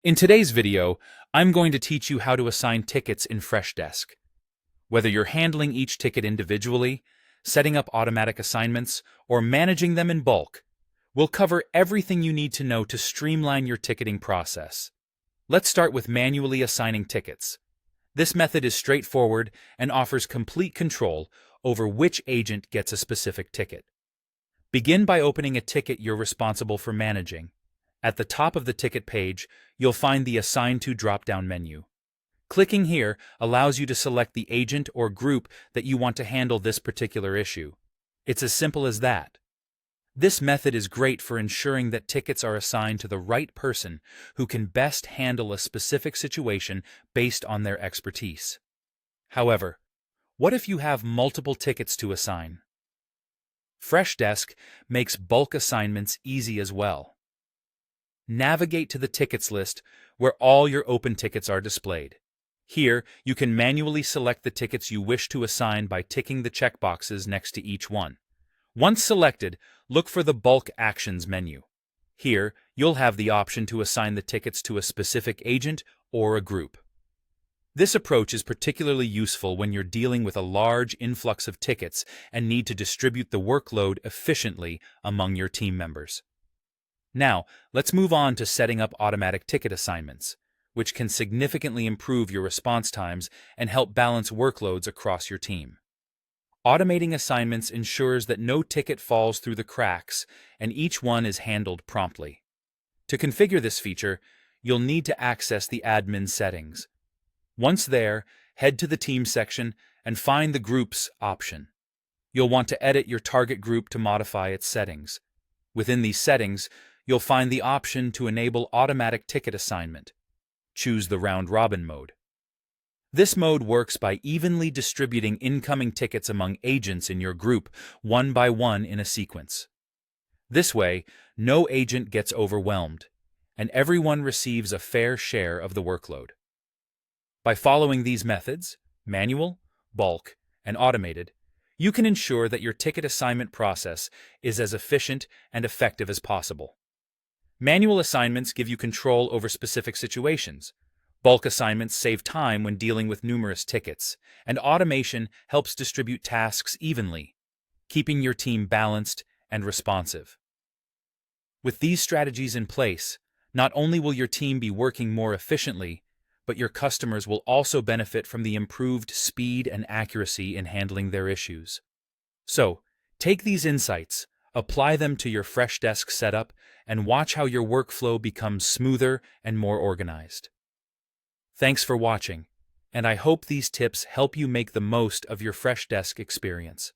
In today's video, I'm going to teach you how to assign tickets in Freshdesk. Whether you're handling each ticket individually, setting up automatic assignments, or managing them in bulk, we'll cover everything you need to know to streamline your ticketing process. Let's start with manually assigning tickets. This method is straightforward and offers complete control over which agent gets a specific ticket. Begin by opening a ticket you're responsible for managing. At the top of the ticket page, you'll find the Assign To drop-down menu. Clicking here allows you to select the agent or group that you want to handle this particular issue. It's as simple as that. This method is great for ensuring that tickets are assigned to the right person who can best handle a specific situation based on their expertise. However, what if you have multiple tickets to assign? Freshdesk makes bulk assignments easy as well. Navigate to the tickets list where all your open tickets are displayed. Here, you can manually select the tickets you wish to assign by ticking the checkboxes next to each one. Once selected, look for the Bulk Actions menu. Here, you'll have the option to assign the tickets to a specific agent or a group. This approach is particularly useful when you're dealing with a large influx of tickets and need to distribute the workload efficiently among your team members. Now, let's move on to setting up automatic ticket assignments, which can significantly improve your response times and help balance workloads across your team. Automating assignments ensures that no ticket falls through the cracks and each one is handled promptly. To configure this feature, you'll need to access the admin settings. Once there, head to the Team section and find the Groups option. You'll want to edit your target group to modify its settings. Within these settings, you'll find the option to enable automatic ticket assignment. Choose the round-robin mode. This mode works by evenly distributing incoming tickets among agents in your group one by one in a sequence. This way, no agent gets overwhelmed, and everyone receives a fair share of the workload. By following these methods, manual, bulk, and automated, you can ensure that your ticket assignment process is as efficient and effective as possible. Manual assignments give you control over specific situations. Bulk assignments save time when dealing with numerous tickets, and automation helps distribute tasks evenly, keeping your team balanced and responsive. With these strategies in place, not only will your team be working more efficiently, but your customers will also benefit from the improved speed and accuracy in handling their issues. So, take these insights, apply them to your Freshdesk setup, and watch how your workflow becomes smoother and more organized. Thanks for watching, and I hope these tips help you make the most of your Freshdesk experience.